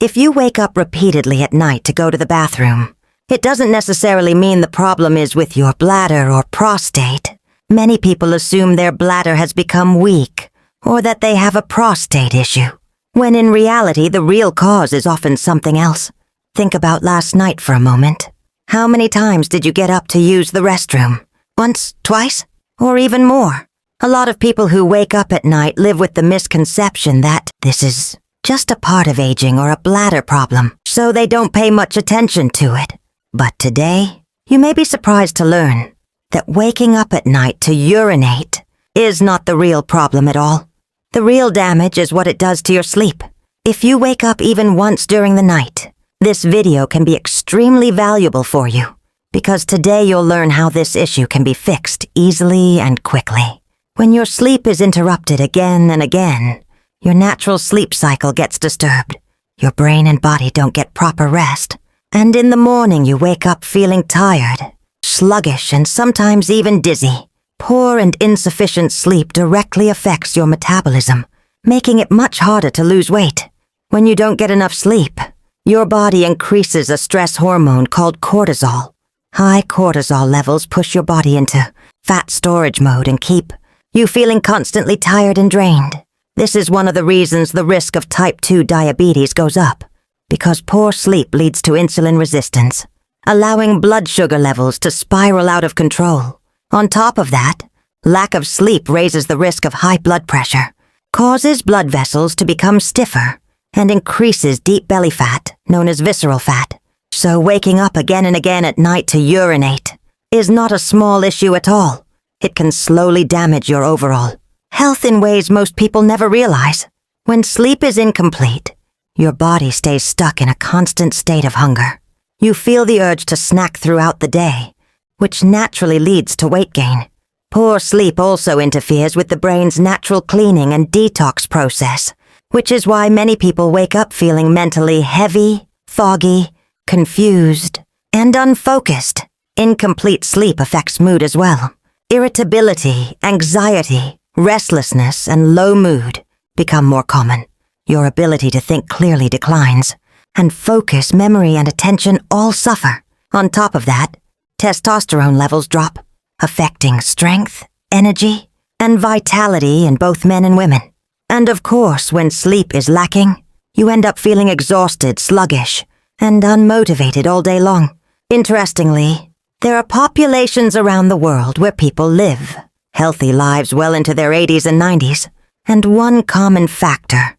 If you wake up repeatedly at night to go to the bathroom, it doesn't necessarily mean the problem is with your bladder or prostate. Many people assume their bladder has become weak or that they have a prostate issue, when in reality the real cause is often something else. Think about last night for a moment. How many times did you get up to use the restroom? Once, twice, or even more? A lot of people who wake up at night live with the misconception that this is just a part of aging or a bladder problem, so they don't pay much attention to it. But today, you may be surprised to learn that waking up at night to urinate is not the real problem at all. The real damage is what it does to your sleep. If you wake up even once during the night, this video can be extremely valuable for you, because today you'll learn how this issue can be fixed easily and quickly. When your sleep is interrupted again and again, your natural sleep cycle gets disturbed. Your brain and body don't get proper rest, and in the morning you wake up feeling tired, sluggish, and sometimes even dizzy. Poor and insufficient sleep directly affects your metabolism, making it much harder to lose weight. When you don't get enough sleep, your body increases a stress hormone called cortisol. High cortisol levels push your body into fat storage mode and keep you feeling constantly tired and drained. This is one of the reasons the risk of type 2 diabetes goes up, because poor sleep leads to insulin resistance, allowing blood sugar levels to spiral out of control. On top of that, lack of sleep raises the risk of high blood pressure, causes blood vessels to become stiffer, and increases deep belly fat, known as visceral fat. So waking up again and again at night to urinate is not a small issue at all. It can slowly damage your overall health in ways most people never realize. When sleep is incomplete, your body stays stuck in a constant state of hunger. You feel the urge to snack throughout the day, which naturally leads to weight gain. Poor sleep also interferes with the brain's natural cleaning and detox process, which is why many people wake up feeling mentally heavy, foggy, confused, and unfocused. Incomplete sleep affects mood as well. Irritability, anxiety, restlessness, and low mood become more common. Your ability to think clearly declines, and focus, memory, and attention all suffer. On top of that, testosterone levels drop, affecting strength, energy, and vitality in both men and women. And of course, when sleep is lacking, you end up feeling exhausted, sluggish, and unmotivated all day long. Interestingly, there are populations around the world where people live healthy lives well into their 80s and 90s, and one common factor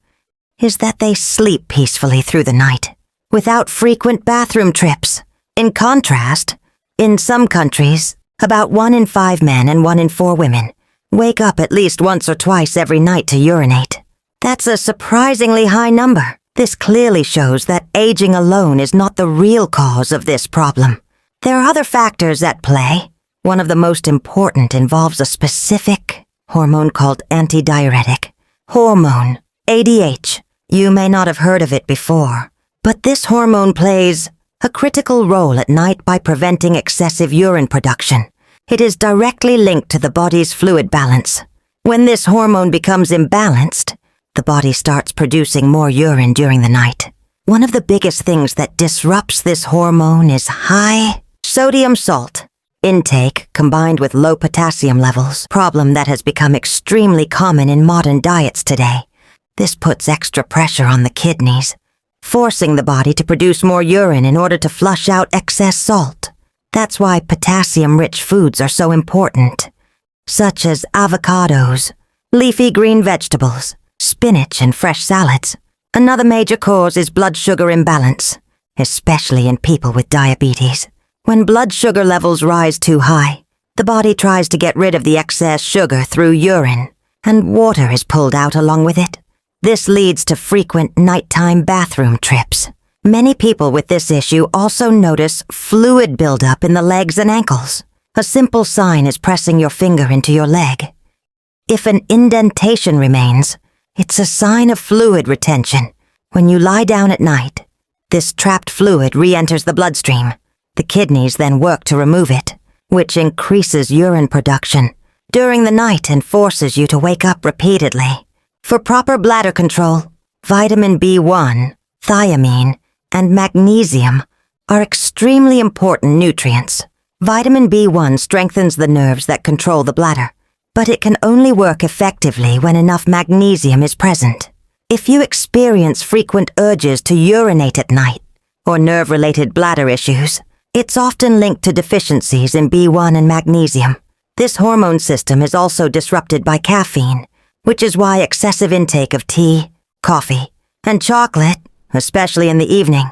is that they sleep peacefully through the night, without frequent bathroom trips. In contrast, in some countries, about 1 in 5 men and 1 in 4 women wake up at least once or twice every night to urinate. That's a surprisingly high number. This clearly shows that aging alone is not the real cause of this problem. There are other factors at play. One of the most important involves a specific hormone called Anti-Diuretic Hormone, ADH. You may not have heard of it before, but this hormone plays a critical role at night by preventing excessive urine production. It is directly linked to the body's fluid balance. When this hormone becomes imbalanced, the body starts producing more urine during the night. One of the biggest things that disrupts this hormone is high sodium salt intake combined with low potassium levels, problem that has become extremely common in modern diets today. This puts extra pressure on the kidneys, forcing the body to produce more urine in order to flush out excess salt. That's why potassium-rich foods are so important, such as avocados, leafy green vegetables, spinach, and fresh salads. Another major cause is blood sugar imbalance, especially in people with diabetes. When blood sugar levels rise too high, the body tries to get rid of the excess sugar through urine, and water is pulled out along with it. This leads to frequent nighttime bathroom trips. Many people with this issue also notice fluid buildup in the legs and ankles. A simple sign is pressing your finger into your leg. If an indentation remains, it's a sign of fluid retention. When you lie down at night, this trapped fluid re-enters the bloodstream. The kidneys then work to remove it, which increases urine production during the night and forces you to wake up repeatedly. For proper bladder control, vitamin B1, thiamine, and magnesium are extremely important nutrients. Vitamin B1 strengthens the nerves that control the bladder, but it can only work effectively when enough magnesium is present. If you experience frequent urges to urinate at night, or nerve-related bladder issues, it's often linked to deficiencies in B1 and magnesium. This hormone system is also disrupted by caffeine, which is why excessive intake of tea, coffee, and chocolate, especially in the evening,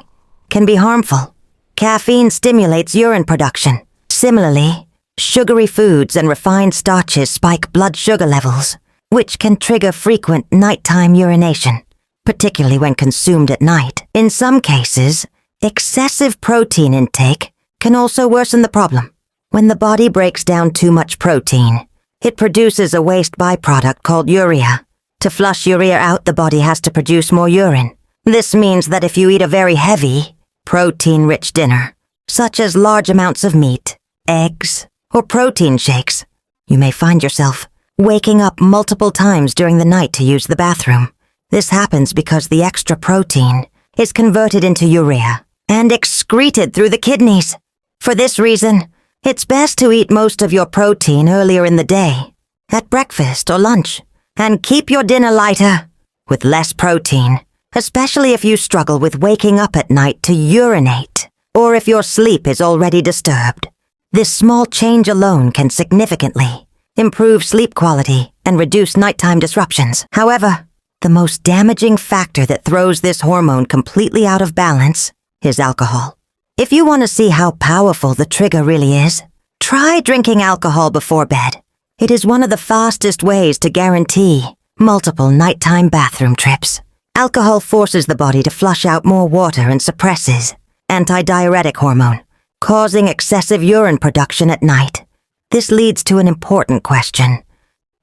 can be harmful. Caffeine stimulates urine production. Similarly, sugary foods and refined starches spike blood sugar levels, which can trigger frequent nighttime urination, particularly when consumed at night. In some cases, excessive protein intake can also worsen the problem. When the body breaks down too much protein, it produces a waste byproduct called urea. To flush urea out, the body has to produce more urine. This means that if you eat a very heavy, protein-rich dinner, such as large amounts of meat, eggs, or protein shakes, you may find yourself waking up multiple times during the night to use the bathroom. This happens because the extra protein is converted into urea and excreted through the kidneys. For this reason, it's best to eat most of your protein earlier in the day, at breakfast or lunch, and keep your dinner lighter, with less protein, especially if you struggle with waking up at night to urinate, or if your sleep is already disturbed. This small change alone can significantly improve sleep quality and reduce nighttime disruptions. However, the most damaging factor that throws this hormone completely out of balance is alcohol. If you want to see how powerful the trigger really is, try drinking alcohol before bed. It is one of the fastest ways to guarantee multiple nighttime bathroom trips. Alcohol forces the body to flush out more water and suppresses anti-diuretic hormone, causing excessive urine production at night. This leads to an important question.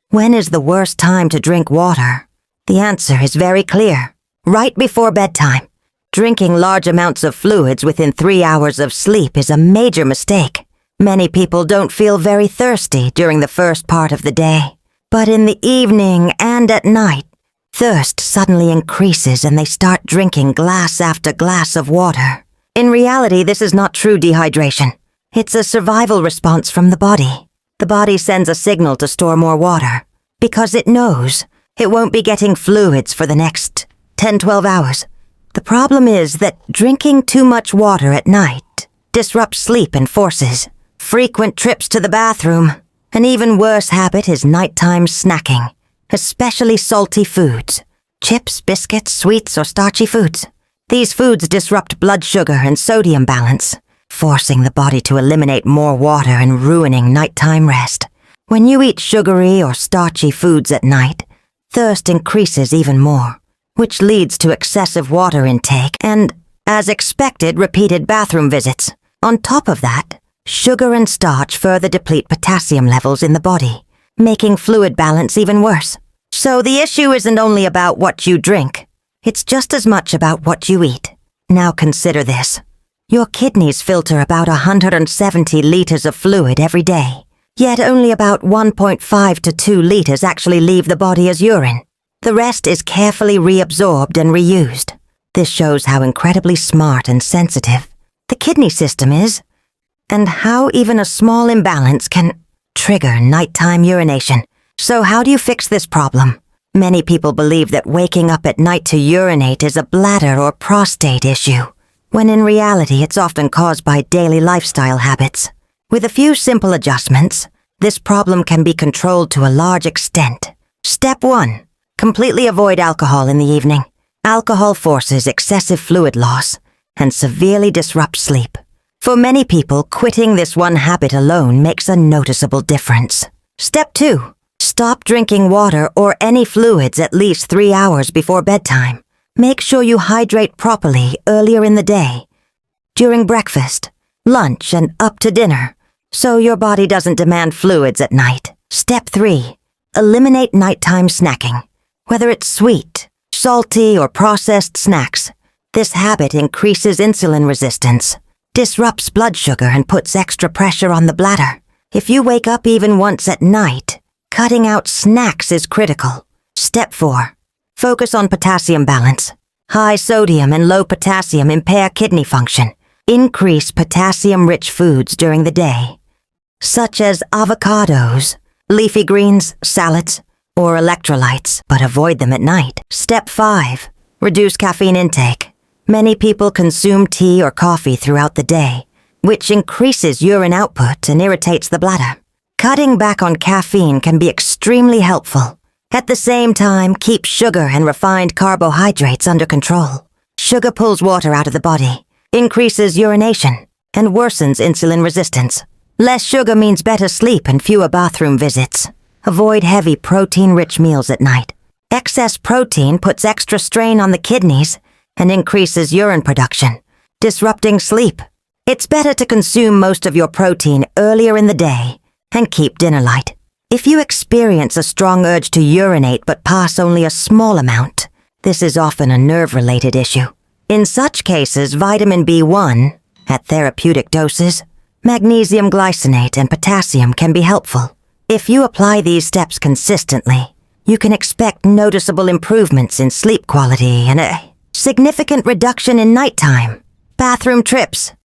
When is the worst time to drink water? The answer is very clear. Right before bedtime. Drinking large amounts of fluids within 3 hours of sleep is a major mistake. Many people don't feel very thirsty during the first part of the day, but in the evening and at night, thirst suddenly increases and they start drinking glass after glass of water. In reality, this is not true dehydration. It's a survival response from the body. The body sends a signal to store more water because it knows it won't be getting fluids for the next 10-12 hours. The problem is that drinking too much water at night disrupts sleep and forces frequent trips to the bathroom. An even worse habit is nighttime snacking, especially salty foods, chips, biscuits, sweets, or starchy foods. These foods disrupt blood sugar and sodium balance, forcing the body to eliminate more water and ruining nighttime rest. When you eat sugary or starchy foods at night, thirst increases even more, which leads to excessive water intake and, as expected, repeated bathroom visits. On top of that, sugar and starch further deplete potassium levels in the body, making fluid balance even worse. So the issue isn't only about what you drink, it's just as much about what you eat. Now consider this. Your kidneys filter about 170 liters of fluid every day, yet only about 1.5 to 2 liters actually leave the body as urine. The rest is carefully reabsorbed and reused. This shows how incredibly smart and sensitive the kidney system is, and how even a small imbalance can trigger nighttime urination. So how do you fix this problem? Many people believe that waking up at night to urinate is a bladder or prostate issue, when in reality it's often caused by daily lifestyle habits. With a few simple adjustments, this problem can be controlled to a large extent. Step 1. Completely avoid alcohol in the evening. Alcohol forces excessive fluid loss and severely disrupts sleep. For many people, quitting this one habit alone makes a noticeable difference. Step 2. Stop drinking water or any fluids at least 3 hours before bedtime. Make sure you hydrate properly earlier in the day, during breakfast, lunch, and up to dinner, so your body doesn't demand fluids at night. Step 3. Eliminate nighttime snacking. Whether it's sweet, salty, or processed snacks, this habit increases insulin resistance, disrupts blood sugar, and puts extra pressure on the bladder. If you wake up even once at night, cutting out snacks is critical. Step 4. Focus on potassium balance. High sodium and low potassium impair kidney function. Increase potassium-rich foods during the day, such as avocados, leafy greens, salads, or electrolytes, but avoid them at night. Step 5. Reduce caffeine intake. Many people consume tea or coffee throughout the day, which increases urine output and irritates the bladder. Cutting back on caffeine can be extremely helpful. At the same time, keep sugar and refined carbohydrates under control. Sugar pulls water out of the body, increases urination, and worsens insulin resistance. Less sugar means better sleep and fewer bathroom visits. Avoid heavy protein-rich meals at night. Excess protein puts extra strain on the kidneys and increases urine production, disrupting sleep. It's better to consume most of your protein earlier in the day and keep dinner light. If you experience a strong urge to urinate but pass only a small amount, this is often a nerve-related issue. In such cases, vitamin B1, at therapeutic doses, magnesium glycinate and potassium can be helpful. If you apply these steps consistently, you can expect noticeable improvements in sleep quality and a significant reduction in nighttime, bathroom trips,